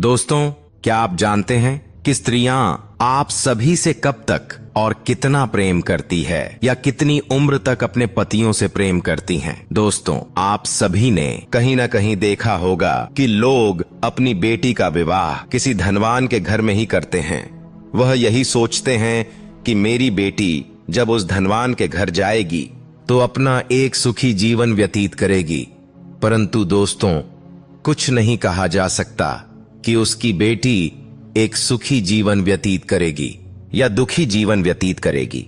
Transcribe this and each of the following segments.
दोस्तों, क्या आप जानते हैं कि स्त्रियां आप सभी से कब तक और कितना प्रेम करती है या कितनी उम्र तक अपने पतियों से प्रेम करती हैं? दोस्तों, आप सभी ने कहीं न कहीं देखा होगा कि लोग अपनी बेटी का विवाह किसी धनवान के घर में ही करते हैं। वह यही सोचते हैं कि मेरी बेटी जब उस धनवान के घर जाएगी तो अपना एक सुखी जीवन व्यतीत करेगी। परंतु दोस्तों, कुछ नहीं कहा जा सकता कि उसकी बेटी एक सुखी जीवन व्यतीत करेगी या दुखी जीवन व्यतीत करेगी।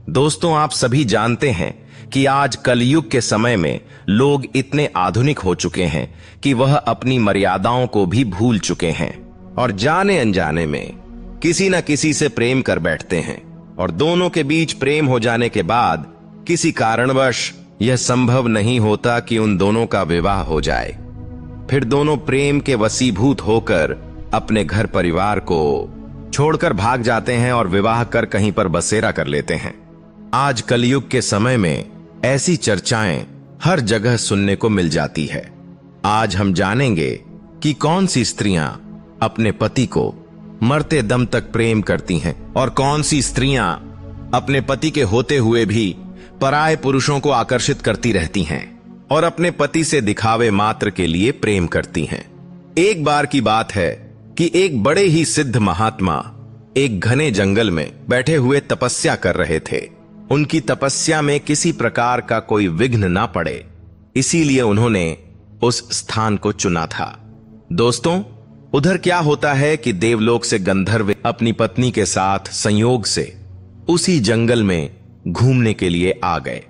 दोस्तों, आप सभी जानते हैं कि आज कलयुग के समय में लोग इतने आधुनिक हो चुके हैं कि वह अपनी मर्यादाओं को भी भूल चुके हैं और जाने अनजाने में किसी न किसी से प्रेम कर बैठते हैं। और दोनों के बीच प्रेम हो जाने के बाद किसी कारणवश यह संभव नहीं होता कि उन दोनों का विवाह हो जाए। फिर दोनों प्रेम के वशीभूत होकर अपने घर परिवार को छोड़कर भाग जाते हैं और विवाह कर कहीं पर बसेरा कर लेते हैं। आज कलयुग के समय में ऐसी चर्चाएं हर जगह सुनने को मिल जाती है। आज हम जानेंगे कि कौन सी स्त्रियां अपने पति को मरते दम तक प्रेम करती हैं और कौन सी स्त्रियां अपने पति के होते हुए भी पराये पुरुषों को आकर्षित करती रहती हैं और अपने पति से दिखावे मात्र के लिए प्रेम करती हैं। एक बार की बात है कि एक बड़े ही सिद्ध महात्मा एक घने जंगल में बैठे हुए तपस्या कर रहे थे। उनकी तपस्या में किसी प्रकार का कोई विघ्न ना पड़े, इसीलिए उन्होंने उस स्थान को चुना था। दोस्तों, उधर क्या होता है कि देवलोक से गंधर्व अपनी पत्नी के साथ संयोग से उसी जंगल में घूमने के लिए आ गए।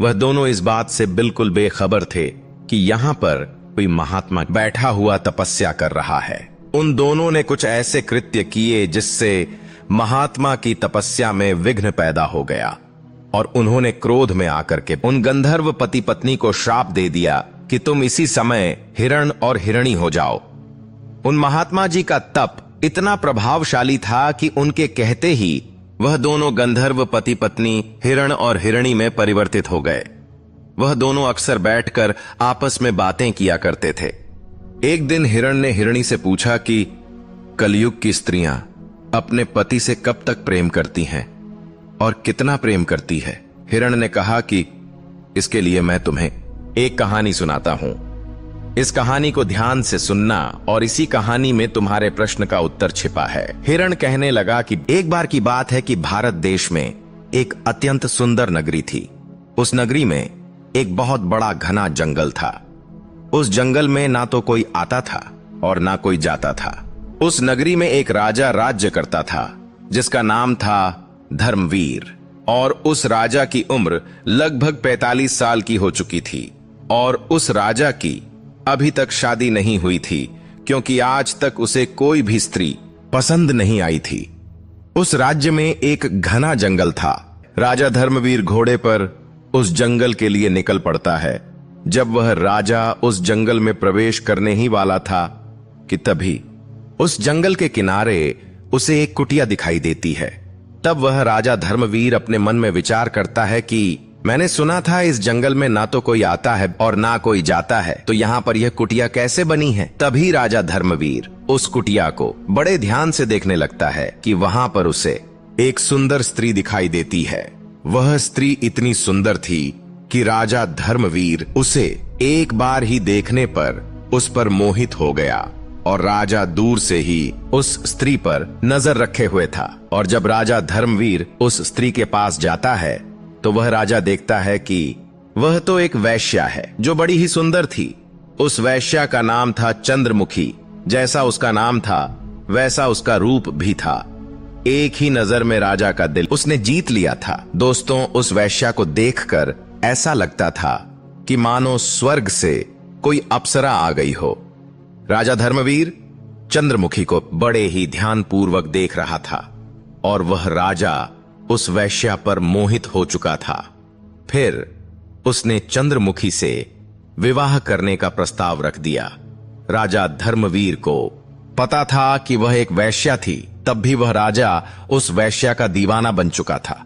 वह दोनों इस बात से बिल्कुल बेखबर थे कि यहाँ पर कोई महात्मा बैठा हुआ तपस्या कर रहा है। उन दोनों ने कुछ ऐसे कृत्य किए जिससे महात्मा की तपस्या में विघ्न पैदा हो गया और उन्होंने क्रोध में आकर के उन गंधर्व पति पत्नी को श्राप दे दिया कि तुम इसी समय हिरण और हिरणी हो जाओ। उन महात्मा जी का तप इतना प्रभावशाली था कि उनके कहते ही वह दोनों गंधर्व पति पत्नी हिरण और हिरणी में परिवर्तित हो गए। वह दोनों अक्सर बैठकर आपस में बातें किया करते थे। एक दिन हिरण ने हिरणी से पूछा कि कलयुग की स्त्रियां अपने पति से कब तक प्रेम करती हैं और कितना प्रेम करती है? हिरण ने कहा कि इसके लिए मैं तुम्हें एक कहानी सुनाता हूं। इस कहानी को ध्यान से सुनना और इसी कहानी में तुम्हारे प्रश्न का उत्तर छिपा है। हिरण कहने लगा कि एक बार की बात है कि भारत देश में एक अत्यंत सुंदर नगरी थी। उस नगरी में एक बहुत बड़ा घना जंगल था। उस जंगल में ना तो कोई आता था और ना कोई जाता था। उस नगरी में एक राजा राज्य करता था जिसका नाम था धर्मवीर, और उस राजा की उम्र लगभग 45 साल की हो चुकी थी और उस राजा की अभी तक शादी नहीं हुई थी क्योंकि आज तक उसे कोई भी स्त्री पसंद नहीं आई थी। उस राज्य में एक घना जंगल था। राजा धर्मवीर घोड़े पर उस जंगल के लिए निकल पड़ता है। जब वह राजा उस जंगल में प्रवेश करने ही वाला था कि तभी उस जंगल के किनारे उसे एक कुटिया दिखाई देती है। तब वह राजा धर्मवीर अपने मन में विचार करता है कि मैंने सुना था इस जंगल में ना तो कोई आता है और ना कोई जाता है, तो यहाँ पर यह कुटिया कैसे बनी है? तभी राजा धर्मवीर उस कुटिया को बड़े ध्यान से देखने लगता है कि वहाँ पर उसे एक सुंदर स्त्री दिखाई देती है। वह स्त्री इतनी सुंदर थी कि राजा धर्मवीर उसे एक बार ही देखने पर उस पर मोहित हो गया और राजा दूर से ही उस स्त्री पर नजर रखे हुए था। और जब राजा धर्मवीर उस स्त्री के पास जाता है तो वह राजा देखता है कि वह तो एक वैश्या है जो बड़ी ही सुंदर थी। उस वैश्या का नाम था चंद्रमुखी। जैसा उसका नाम था वैसा उसका रूप भी था। एक ही नजर में राजा का दिल उसने जीत लिया था। दोस्तों, उस वैश्या को देखकर ऐसा लगता था कि मानो स्वर्ग से कोई अप्सरा आ गई हो। राजा धर्मवीर चंद्रमुखी को बड़े ही ध्यानपूर्वक देख रहा था और वह राजा उस वैश्या पर मोहित हो चुका था। फिर उसने चंद्रमुखी से विवाह करने का प्रस्ताव रख दिया। राजा धर्मवीर को पता था कि वह एक वैश्या थी, तब भी वह राजा उस वैश्या का दीवाना बन चुका था।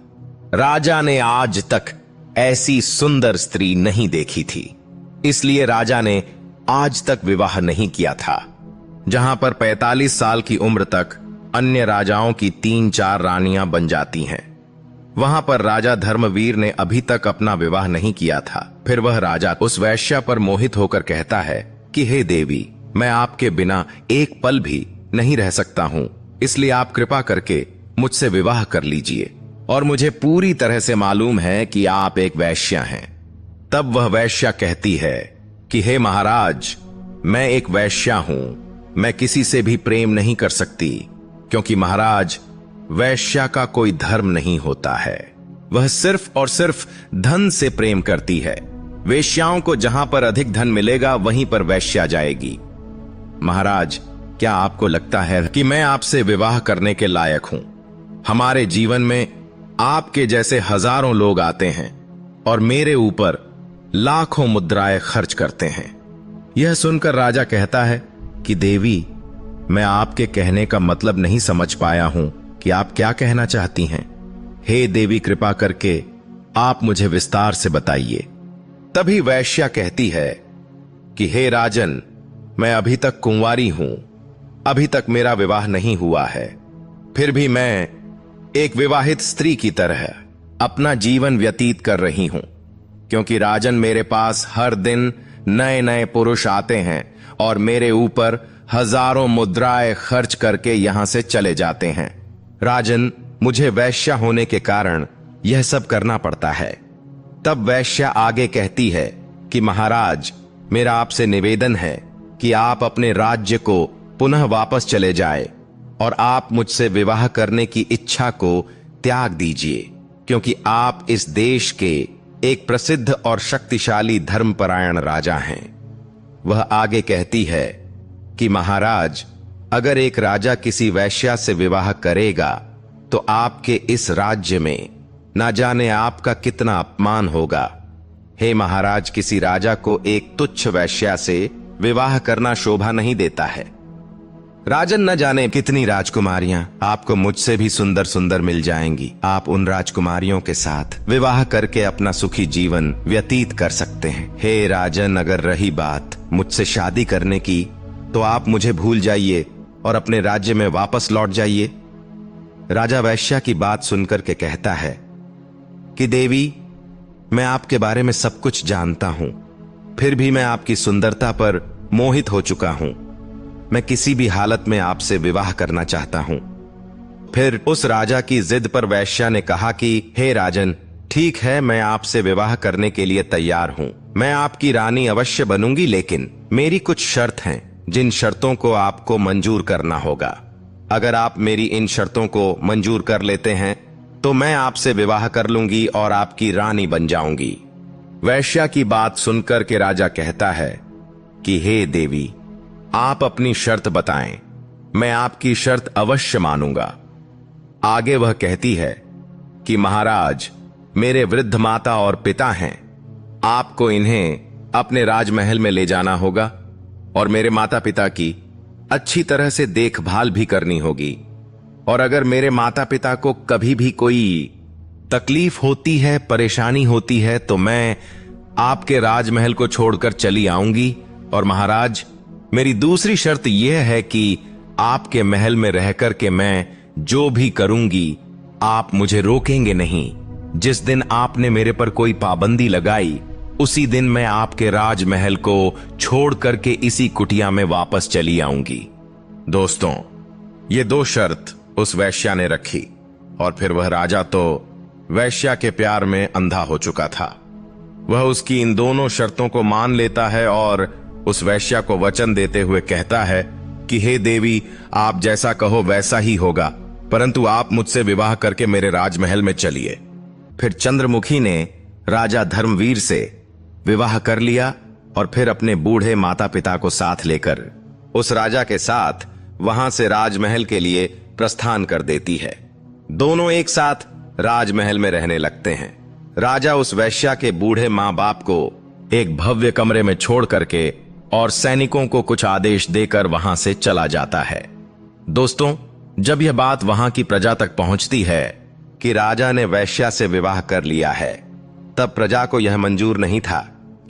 राजा ने आज तक ऐसी सुंदर स्त्री नहीं देखी थी, इसलिए राजा ने आज तक विवाह नहीं किया था। जहां पर 45 साल की उम्र तक अन्य राजाओं की 3-4 रानियां बन जाती हैं। वहां पर राजा धर्मवीर ने अभी तक अपना विवाह नहीं किया था। फिर वह राजा उस वैश्या पर मोहित होकर कहता है कि हे देवी, मैं आपके बिना एक पल भी नहीं रह सकता हूं, इसलिए आप कृपा करके मुझसे विवाह कर लीजिए। और मुझे पूरी तरह से मालूम है कि आप एक वैश्या हैं। तब वह वैश्या कहती है कि हे महाराज, मैं एक वैश्या हूं, मैं किसी से भी प्रेम नहीं कर सकती, क्योंकि महाराज, वैश्या का कोई धर्म नहीं होता है। वह सिर्फ और सिर्फ धन से प्रेम करती है। वेश्याओं को जहां पर अधिक धन मिलेगा वहीं पर वैश्या जाएगी। महाराज, क्या आपको लगता है कि मैं आपसे विवाह करने के लायक हूं? हमारे जीवन में आपके जैसे हजारों लोग आते हैं और मेरे ऊपर लाखों मुद्राएं खर्च करते हैं। यह सुनकर राजा कहता है कि देवी, मैं आपके कहने का मतलब नहीं समझ पाया हूं कि आप क्या कहना चाहती हैं। हे देवी, कृपा करके आप मुझे विस्तार से बताइए। तभी वैश्या कहती है कि हे राजन, मैं अभी तक कुंवारी हूं, अभी तक मेरा विवाह नहीं हुआ है। फिर भी मैं एक विवाहित स्त्री की तरह अपना जीवन व्यतीत कर रही हूं, क्योंकि राजन, मेरे पास हर दिन नए नए पुरुष आते हैं और मेरे ऊपर हजारों मुद्राएं खर्च करके यहां से चले जाते हैं। राजन, मुझे वैश्या होने के कारण यह सब करना पड़ता है। तब वैश्या आगे कहती है कि महाराज, मेरा आपसे निवेदन है कि आप अपने राज्य को पुनः वापस चले जाए और आप मुझसे विवाह करने की इच्छा को त्याग दीजिए, क्योंकि आप इस देश के एक प्रसिद्ध और शक्तिशाली धर्मपरायण राजा हैं। वह आगे कहती है कि महाराज, अगर एक राजा किसी वैश्या से विवाह करेगा तो आपके इस राज्य में ना जाने आपका कितना अपमान होगा। हे महाराज, किसी राजा को एक तुच्छ वैश्या से विवाह करना शोभा नहीं देता है। राजन, न जाने कितनी राजकुमारियां आपको मुझसे भी सुंदर सुंदर मिल जाएंगी। आप उन राजकुमारियों के साथ विवाह करके अपना सुखी जीवन व्यतीत कर सकते हैं। हे राजन, अगर रही बात मुझसे शादी करने की, तो आप मुझे भूल जाइए और अपने राज्य में वापस लौट जाइए। राजा वैश्या की बात सुनकर के कहता है कि देवी, मैं आपके बारे में सब कुछ जानता हूं, फिर भी मैं आपकी सुंदरता पर मोहित हो चुका हूं। मैं किसी भी हालत में आपसे विवाह करना चाहता हूं। फिर उस राजा की जिद पर वैश्या ने कहा कि हे राजन, ठीक है, मैं आपसे विवाह करने के लिए तैयार हूं। मैं आपकी रानी अवश्य बनूंगी, लेकिन मेरी कुछ शर्त हैं, जिन शर्तों को आपको मंजूर करना होगा। अगर आप मेरी इन शर्तों को मंजूर कर लेते हैं तो मैं आपसे विवाह कर लूंगी और आपकी रानी बन जाऊंगी। वैश्या की बात सुनकर के राजा कहता है कि हे देवी, आप अपनी शर्त बताएं, मैं आपकी शर्त अवश्य मानूंगा। आगे वह कहती है कि महाराज, मेरे वृद्ध माता और पिता हैं, आपको इन्हें अपने राजमहल में ले जाना होगा और मेरे माता पिता की अच्छी तरह से देखभाल भी करनी होगी। और अगर मेरे माता पिता को कभी भी कोई तकलीफ होती है, परेशानी होती है, तो मैं आपके राजमहल को छोड़कर चली आऊंगी। और महाराज, मेरी दूसरी शर्त यह है कि आपके महल में रहकर के मैं जो भी करूंगी, आप मुझे रोकेंगे नहीं। जिस दिन आपने मेरे पर कोई पाबंदी लगाई, उसी दिन मैं आपके राजमहल को छोड़ करके इसी कुटिया में वापस चली आऊंगी। दोस्तों, ये 2 शर्त उस वैश्या ने रखी और फिर वह राजा तो वैश्या के प्यार में अंधा हो चुका था। वह उसकी इन दोनों शर्तों को मान लेता है और उस वैश्या को वचन देते हुए कहता है कि हे देवी, आप जैसा कहो वैसा ही होगा, परंतु आप मुझसे विवाह करके मेरे राजमहल में चलिए। फिर चंद्रमुखी ने राजा धर्मवीर से विवाह कर लिया और फिर अपने बूढ़े माता पिता को साथ लेकर उस राजा के साथ वहां से राजमहल के लिए प्रस्थान कर देती है। दोनों एक साथ राजमहल में रहने लगते हैं। राजा उस वैश्या के बूढ़े मां बाप को एक भव्य कमरे में छोड़ करके और सैनिकों को कुछ आदेश देकर वहां से चला जाता है। दोस्तों, जब यह बात वहां की प्रजा तक पहुंचती है कि राजा ने वैश्या से विवाह कर लिया है, तब प्रजा को यह मंजूर नहीं था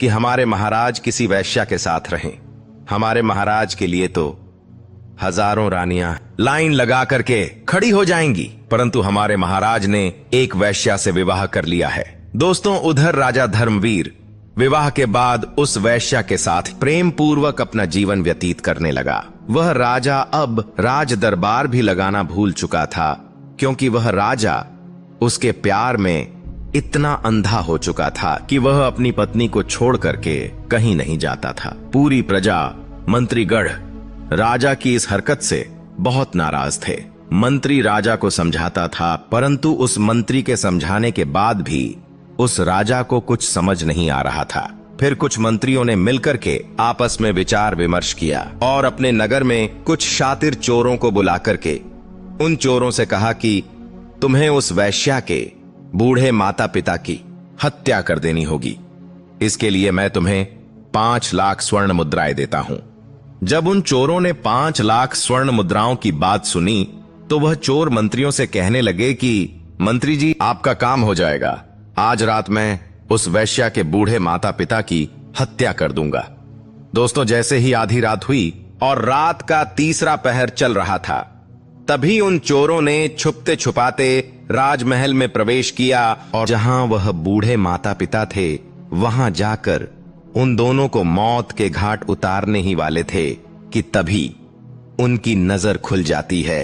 कि हमारे महाराज किसी वैश्या के साथ रहें। हमारे महाराज के लिए तो हजारों रानियां लाइन लगा करके खड़ी हो जाएंगी, परंतु हमारे महाराज ने एक वैश्या से विवाह कर लिया है। दोस्तों, उधर राजा धर्मवीर विवाह के बाद उस वैश्या के साथ प्रेम पूर्वक अपना जीवन व्यतीत करने लगा। वह राजा अब राज दरबार भी लगाना भूल चुका था, क्योंकि वह राजा उसके प्यार में इतना अंधा हो चुका था कि वह अपनी पत्नी को छोड़ करके कहीं नहीं जाता था। पूरी प्रजा, मंत्रीगण राजा की इस हरकत से बहुत नाराज थे। मंत्री राजा को समझाता था, परंतु उस मंत्री के समझाने के बाद भी उस राजा को कुछ समझ नहीं आ रहा था। फिर कुछ मंत्रियों ने मिलकर के आपस में विचार विमर्श किया और अपने नगर में कुछ शातिर चोरों को बुला करके उन चोरों से कहा कि तुम्हें उस वैश्या के बूढ़े माता पिता की हत्या कर देनी होगी। इसके लिए मैं तुम्हें 5 लाख स्वर्ण मुद्राएं देता हूं। जब उन चोरों ने 5 लाख स्वर्ण मुद्राओं की बात सुनी तो वह चोर मंत्रियों से कहने लगे कि मंत्री जी, आपका काम हो जाएगा। आज रात मैं उस वैश्या के बूढ़े माता पिता की हत्या कर दूंगा। दोस्तों, जैसे ही आधी रात हुई और रात का तीसरा पहर चल रहा था, तभी उन चोरों ने छुपते छुपाते राजमहल में प्रवेश किया और जहां वह बूढ़े माता पिता थे वहां जाकर उन दोनों को मौत के घाट उतारने ही वाले थे कि तभी उनकी नजर खुल जाती है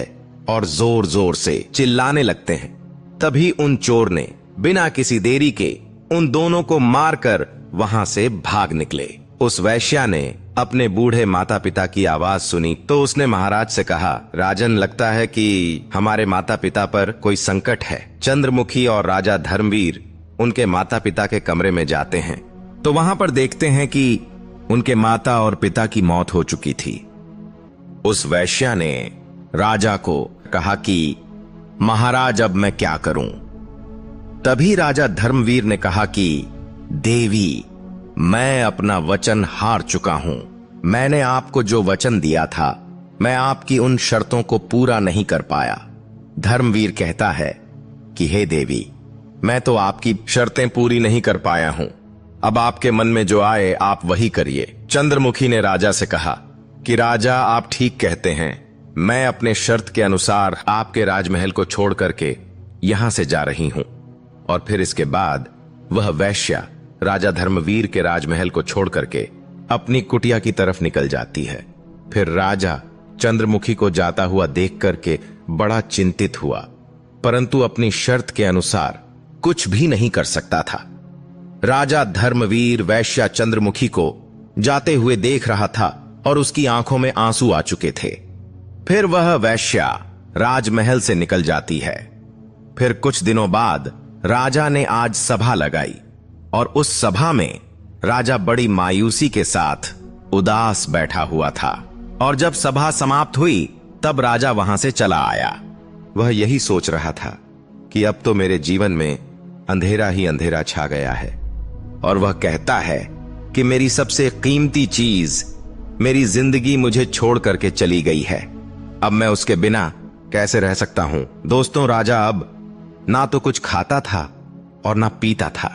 और जोर जोर से चिल्लाने लगते हैं। तभी उन चोर ने बिना किसी देरी के उन दोनों को मारकर वहां से भाग निकले। उस वैश्या ने अपने बूढ़े माता पिता की आवाज सुनी तो उसने महाराज से कहा, राजन, लगता है कि हमारे माता पिता पर कोई संकट है। चंद्रमुखी और राजा धर्मवीर उनके माता पिता के कमरे में जाते हैं तो वहां पर देखते हैं कि उनके माता और पिता की मौत हो चुकी थी। उस वैश्या ने राजा को कहा कि महाराज, अब मैं क्या करूं? तभी राजा धर्मवीर ने कहा कि देवी, मैं अपना वचन हार चुका हूं। मैंने आपको जो वचन दिया था, मैं आपकी उन शर्तों को पूरा नहीं कर पाया। धर्मवीर कहता है कि हे देवी, मैं तो आपकी शर्तें पूरी नहीं कर पाया हूं। अब आपके मन में जो आए आप वही करिए। चंद्रमुखी ने राजा से कहा कि राजा, आप ठीक कहते हैं। मैं अपने शर्त के अनुसार आपके राजमहल को छोड़ करके यहां से जा रही हूं। और फिर इसके बाद वह वैश्या राजा धर्मवीर के राजमहल को छोड़ करके अपनी कुटिया की तरफ निकल जाती है। फिर राजा चंद्रमुखी को जाता हुआ देख करके बड़ा चिंतित हुआ, परंतु अपनी शर्त के अनुसार कुछ भी नहीं कर सकता था। राजा धर्मवीर वैश्या चंद्रमुखी को जाते हुए देख रहा था और उसकी आंखों में आंसू आ चुके थे। फिर वह वैश्या राजमहल से निकल जाती है। फिर कुछ दिनों बाद राजा ने आज सभा लगाई और उस सभा में राजा बड़ी मायूसी के साथ उदास बैठा हुआ था। और जब सभा समाप्त हुई तब राजा वहां से चला आया। वह यही सोच रहा था कि अब तो मेरे जीवन में अंधेरा ही अंधेरा छा गया है। और वह कहता है कि मेरी सबसे कीमती चीज, मेरी जिंदगी मुझे छोड़ करके चली गई है। अब मैं उसके बिना कैसे रह सकता हूं? दोस्तों, राजा अब ना तो कुछ खाता था और ना पीता था।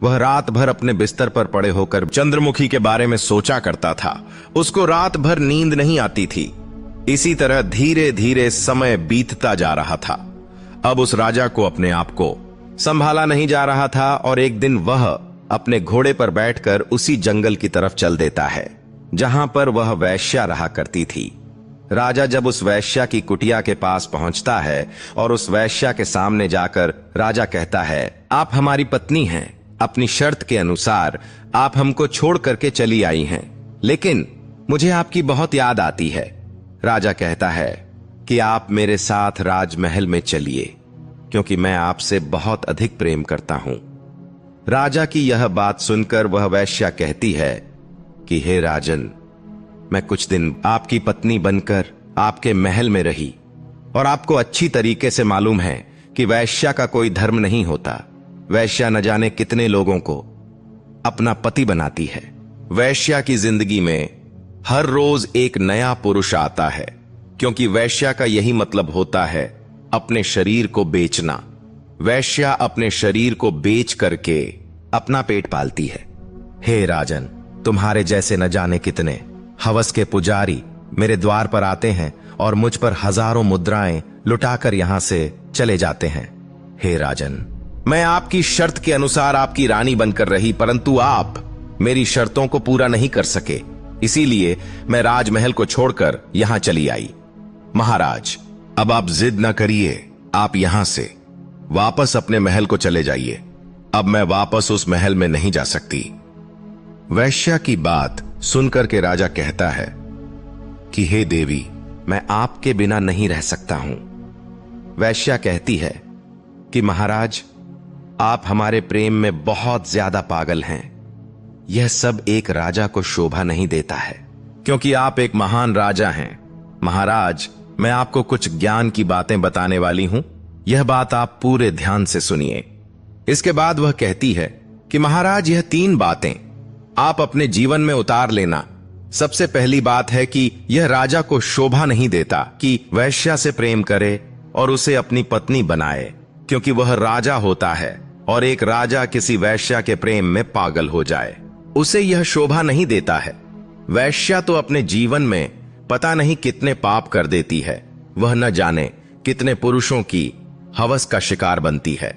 वह रात भर अपने बिस्तर पर पड़े होकर चंद्रमुखी के बारे में सोचा करता था। उसको रात भर नींद नहीं आती थी। इसी तरह धीरे धीरे समय बीतता जा रहा था। अब उस राजा को अपने आप को संभाला नहीं जा रहा था और एक दिन वह अपने घोड़े पर बैठकर उसी जंगल की तरफ चल देता है जहां पर वह वैश्या रहा करती थी। राजा जब उस वैश्या की कुटिया के पास पहुंचता है और उस वैश्या के सामने जाकर राजा कहता है, आप हमारी पत्नी हैं। अपनी शर्त के अनुसार आप हमको छोड़ करके चली आई हैं, लेकिन मुझे आपकी बहुत याद आती है। राजा कहता है कि आप मेरे साथ राजमहल में चलिए, क्योंकि मैं आपसे बहुत अधिक प्रेम करता हूं। राजा की यह बात सुनकर वह वैश्या कहती है कि हे राजन, मैं कुछ दिन आपकी पत्नी बनकर आपके महल में रही और आपको अच्छी तरीके से मालूम है कि वैश्या का कोई धर्म नहीं होता। वैश्या न जाने कितने लोगों को अपना पति बनाती है। वैश्या की जिंदगी में हर रोज एक नया पुरुष आता है, क्योंकि वैश्या का यही मतलब होता है अपने शरीर को बेचना। वैश्या अपने शरीर को बेच करके अपना पेट पालती है। हे राजन, तुम्हारे जैसे न जाने कितने हवस के पुजारी मेरे द्वार पर आते हैं और मुझ पर हजारों मुद्राएं लुटाकर यहां से चले जाते हैं। हे राजन, मैं आपकी शर्त के अनुसार आपकी रानी बनकर रही, परंतु आप मेरी शर्तों को पूरा नहीं कर सके, इसीलिए मैं राजमहल को छोड़कर यहां चली आई। महाराज, अब आप जिद न करिए, आप यहां से वापस अपने महल को चले जाइए। अब मैं वापस उस महल में नहीं जा सकती। वैश्या की बात सुनकर के राजा कहता है कि हे देवी, मैं आपके बिना नहीं रह सकता हूं। वैश्या कहती है कि महाराज, आप हमारे प्रेम में बहुत ज्यादा पागल हैं। यह सब एक राजा को शोभा नहीं देता है, क्योंकि आप एक महान राजा हैं। महाराज, मैं आपको कुछ ज्ञान की बातें बताने वाली हूं, यह बात आप पूरे ध्यान से सुनिए। इसके बाद वह कहती है कि महाराज, यह 3 बातें आप अपने जीवन में उतार लेना। सबसे पहली बात है कि यह राजा को शोभा नहीं देता कि वैश्या से प्रेम करे और उसे अपनी पत्नी बनाए, क्योंकि वह राजा होता है और एक राजा किसी वैश्या के प्रेम में पागल हो जाए, उसे यह शोभा नहीं देता है। वैश्या तो अपने जीवन में पता नहीं कितने पाप कर देती है, वह न जाने कितने पुरुषों की हवस का शिकार बनती है।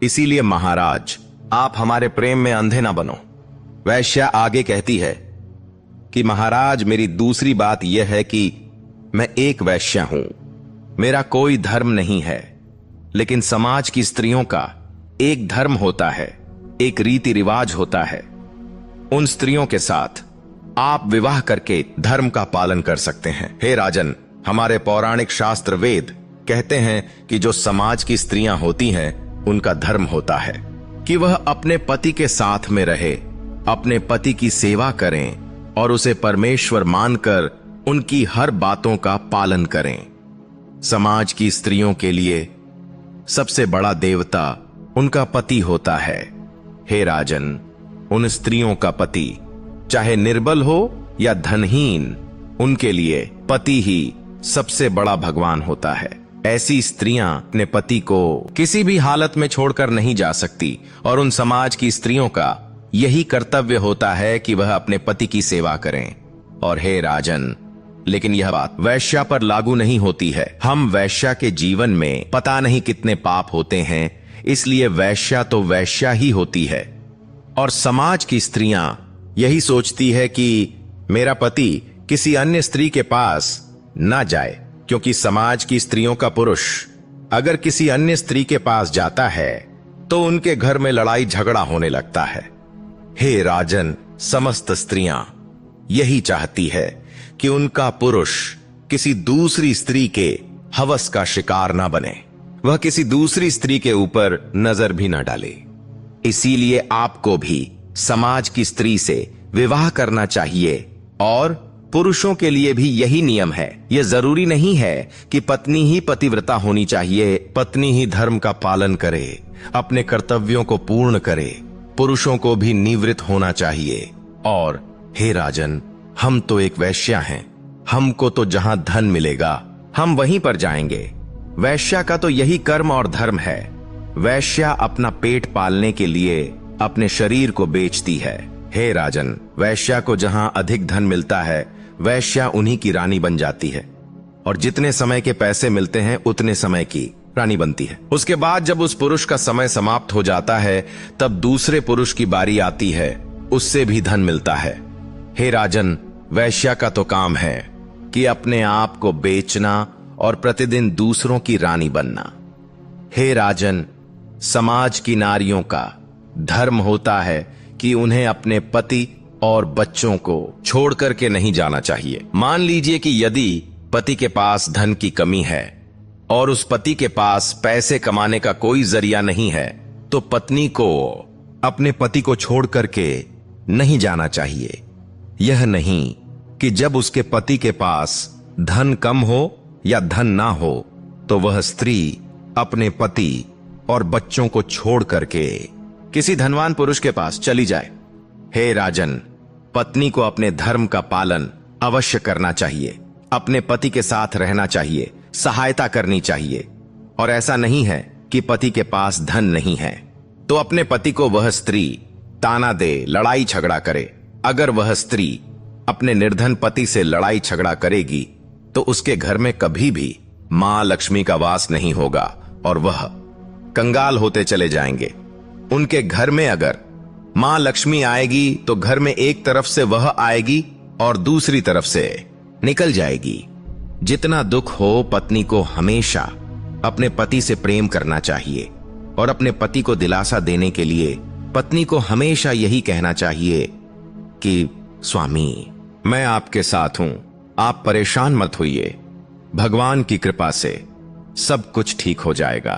इसीलिए महाराज, आप हमारे प्रेम में अंधे ना बनो। वैश्या आगे कहती है कि महाराज, मेरी दूसरी बात यह है कि मैं एक वैश्या हूं, मेरा कोई धर्म नहीं है, लेकिन समाज की स्त्रियों का एक धर्म होता है, एक रीति रिवाज होता है। उन स्त्रियों के साथ आप विवाह करके धर्म का पालन कर सकते हैं। हे राजन, हमारे पौराणिक शास्त्र वेद कहते हैं कि जो समाज की स्त्रियां होती हैं, उनका धर्म होता है कि वह अपने पति के साथ में रहे, अपने पति की सेवा करें और उसे परमेश्वर मानकर उनकी हर बातों का पालन करें। समाज की स्त्रियों के लिए सबसे बड़ा देवता उनका पति होता है। हे राजन, उन स्त्रियों का पति चाहे निर्बल हो या धनहीन, उनके लिए पति ही सबसे बड़ा भगवान होता है। ऐसी स्त्रियां अपने पति को किसी भी हालत में छोड़कर नहीं जा सकती और उन समाज की स्त्रियों का यही कर्तव्य होता है कि वह अपने पति की सेवा करें। और हे राजन, लेकिन यह बात वैश्या पर लागू नहीं होती है। हम वैश्या के जीवन में पता नहीं कितने पाप होते हैं, इसलिए वैश्या तो वैश्या ही होती है। और समाज की स्त्रियां यही सोचती है कि मेरा पति किसी अन्य स्त्री के पास ना जाए, क्योंकि समाज की स्त्रियों का पुरुष अगर किसी अन्य स्त्री के पास जाता है तो उनके घर में लड़ाई झगड़ा होने लगता है। हे राजन, समस्त स्त्रियां यही चाहती है कि उनका पुरुष किसी दूसरी स्त्री के हवस का शिकार ना बने, वह किसी दूसरी स्त्री के ऊपर नजर भी ना डाले। इसीलिए आपको भी समाज की स्त्री से विवाह करना चाहिए और पुरुषों के लिए भी यही नियम है। यह जरूरी नहीं है कि पत्नी ही पतिव्रता होनी चाहिए, पत्नी ही धर्म का पालन करे, अपने कर्तव्यों को पूर्ण करे। पुरुषों को भी निवृत्त होना चाहिए। और हे राजन, हम तो एक वैश्या हैं, हमको तो जहां धन मिलेगा हम वहीं पर जाएंगे। वैश्या का तो यही कर्म और धर्म है। वैश्या अपना पेट पालने के लिए अपने शरीर को बेचती है। हे राजन, वैश्या को जहां अधिक धन मिलता है, वैश्या उन्हीं की रानी बन जाती है और जितने समय के पैसे मिलते हैं उतने समय की रानी बनती है। उसके बाद जब उस पुरुष का समय समाप्त हो जाता है, तब दूसरे पुरुष की बारी आती है, उससे भी धन मिलता है। हे राजन, वैश्या का तो काम है कि अपने आप को बेचना और प्रतिदिन दूसरों की रानी बनना। हे राजन, समाज की नारियों का धर्म होता है कि उन्हें अपने पति और बच्चों को छोड़ करके नहीं जाना चाहिए। मान लीजिए कि यदि पति के पास धन की कमी है और उस पति के पास पैसे कमाने का कोई जरिया नहीं है, तो पत्नी को अपने पति को छोड़ करके नहीं जाना चाहिए। यह नहीं कि जब उसके पति के पास धन कम हो या धन ना हो तो वह स्त्री अपने पति और बच्चों को छोड़ करके किसी धनवान पुरुष के पास चली जाए। हे राजन, पत्नी को अपने धर्म का पालन अवश्य करना चाहिए, अपने पति के साथ रहना चाहिए, सहायता करनी चाहिए। और ऐसा नहीं है कि पति के पास धन नहीं है तो अपने पति को वह स्त्री ताना दे, लड़ाई झगड़ा करे। अगर वह स्त्री अपने निर्धन पति से लड़ाई झगड़ा करेगी तो उसके घर में कभी भी मां लक्ष्मी का वास नहीं होगा और वह कंगाल होते चले जाएंगे। उनके घर में अगर मां लक्ष्मी आएगी तो घर में एक तरफ से वह आएगी और दूसरी तरफ से निकल जाएगी। जितना दुख हो, पत्नी को हमेशा अपने पति से प्रेम करना चाहिए और अपने पति को दिलासा देने के लिए पत्नी को हमेशा यही कहना चाहिए कि स्वामी, मैं आपके साथ हूं, आप परेशान मत होइए, भगवान की कृपा से सब कुछ ठीक हो जाएगा।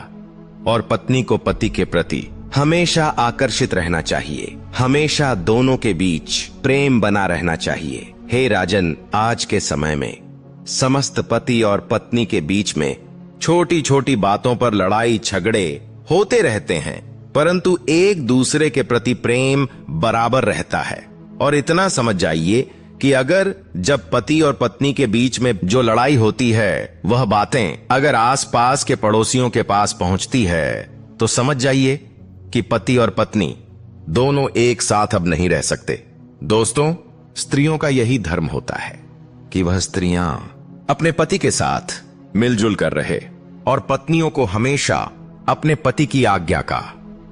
और पत्नी को पति के प्रति हमेशा आकर्षित रहना चाहिए, हमेशा दोनों के बीच प्रेम बना रहना चाहिए। हे राजन, आज के समय में समस्त पति और पत्नी के बीच में छोटी छोटी बातों पर लड़ाई झगड़े होते रहते हैं, परंतु एक दूसरे के प्रति प्रेम बराबर रहता है। और इतना समझ जाइए कि अगर जब पति और पत्नी के बीच में जो लड़ाई होती है, वह बातें अगर आसपास के पड़ोसियों के पास पहुंचती है तो समझ जाइए कि पति और पत्नी दोनों एक साथ अब नहीं रह सकते। दोस्तों, स्त्रियों का यही धर्म होता है कि वह स्त्रियां अपने पति के साथ मिलजुल कर रहे और पत्नियों को हमेशा अपने पति की आज्ञा का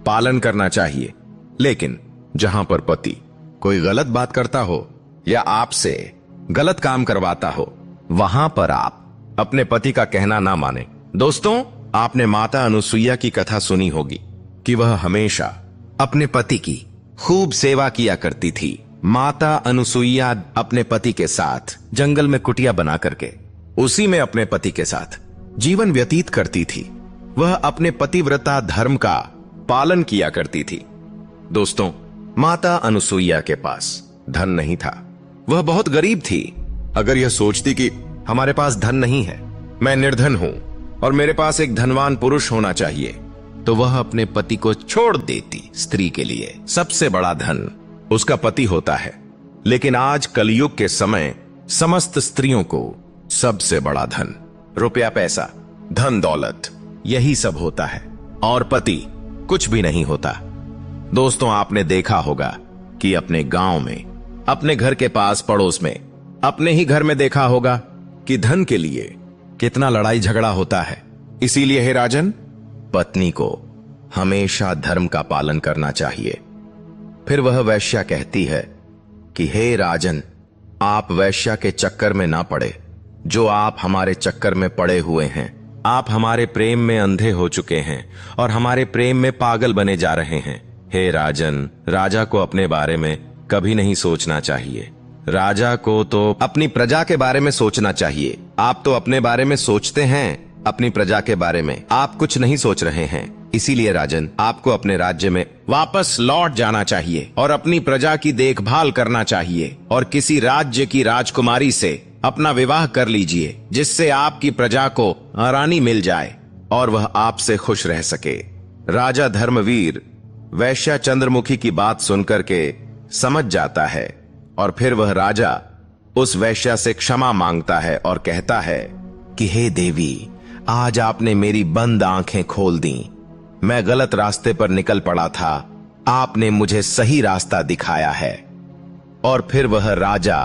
पालन करना चाहिए। लेकिन जहां पर पति कोई गलत बात करता हो या आपसे गलत काम करवाता हो, वहां पर आप अपने पति का कहना ना माने। दोस्तों, आपने माता अनुसुईया की कथा सुनी होगी कि वह हमेशा अपने पति की खूब सेवा किया करती थी। माता अनुसुईया अपने पति के साथ जंगल में कुटिया बना करके उसी में अपने पति के साथ जीवन व्यतीत करती थी। वह अपने पतिव्रता धर्म का पालन किया करती थी। दोस्तों, माता अनुसुईया के पास धन नहीं था, वह बहुत गरीब थी। अगर यह सोचती कि हमारे पास धन नहीं है, मैं निर्धन हूं और मेरे पास एक धनवान पुरुष होना चाहिए, तो वह अपने पति को छोड़ देती। स्त्री के लिए सबसे बड़ा धन उसका पति होता है, लेकिन आज कलयुग के समय समस्त स्त्रियों को सबसे बड़ा धन रुपया, पैसा, धन दौलत, यही सब होता है और पति कुछ भी नहीं होता। दोस्तों, आपने देखा होगा कि अपने गांव में, अपने घर के पास पड़ोस में, अपने ही घर में देखा होगा कि धन के लिए कितना लड़ाई झगड़ा होता है। इसीलिए हे राजन, पत्नी को हमेशा धर्म का पालन करना चाहिए। फिर वह वैश्या कहती है कि हे राजन, आप वैश्या के चक्कर में ना पड़े, जो आप हमारे चक्कर में पड़े हुए हैं। आप हमारे प्रेम में अंधे हो चुके हैं और हमारे प्रेम में पागल बने जा रहे हैं। हे राजन, राजा को अपने बारे में कभी नहीं सोचना चाहिए। राजा को तो अपनी प्रजा के बारे में सोचना चाहिए। आप तो अपने बारे में सोचते हैं, अपनी प्रजा के बारे में आप कुछ नहीं सोच रहे हैं। इसीलिए राजन, आपको अपने राज्य में वापस लौट जाना चाहिए और अपनी प्रजा की देखभाल करना चाहिए और किसी राज्य की राजकुमारी से अपना विवाह कर लीजिए, जिससे आपकी प्रजा को रानी मिल जाए और वह आपसे खुश रह सके। राजा धर्मवीर वैश्या चंद्रमुखी की बात सुनकर के समझ जाता है और फिर वह राजा उस वैश्या से क्षमा मांगता है और कहता है कि हे देवी, आज आपने मेरी बंद आंखें खोल दी। मैं गलत रास्ते पर निकल पड़ा था, आपने मुझे सही रास्ता दिखाया है। और फिर वह राजा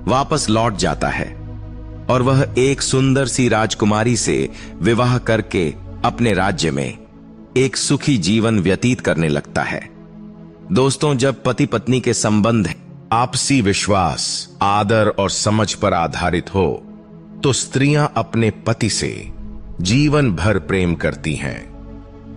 वापस लौट जाता है और वह एक सुंदर सी राजकुमारी से विवाह करके अपने राज्य में एक सुखी जीवन व्यतीत करने लगता है। दोस्तों, जब पति पत्नी के संबंध आपसी विश्वास, आदर और समझ पर आधारित हो, तो स्त्रियां अपने पति से जीवन भर प्रेम करती हैं।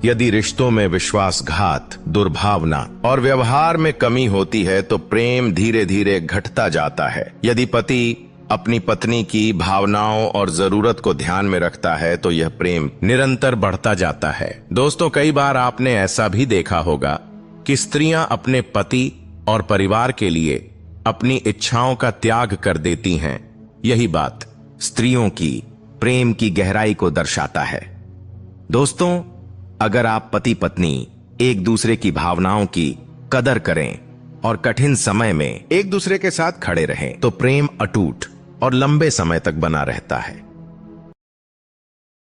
यदि रिश्तों में विश्वासघात, दुर्भावना और व्यवहार में कमी होती है तो प्रेम धीरे धीरे घटता जाता है। यदि पति अपनी पत्नी की भावनाओं और जरूरत को ध्यान में रखता है तो यह प्रेम निरंतर बढ़ता जाता है। दोस्तों, कई बार आपने ऐसा भी देखा होगा कि स्त्रियां अपने पति और परिवार के लिए अपनी इच्छाओं का त्याग कर देती हैं। यही बात स्त्रियों की प्रेम की गहराई को दर्शाता है। दोस्तों, अगर आप पति पत्नी एक दूसरे की भावनाओं की कदर करें और कठिन समय में एक दूसरे के साथ खड़े रहें, तो प्रेम अटूट और लंबे समय तक बना रहता है।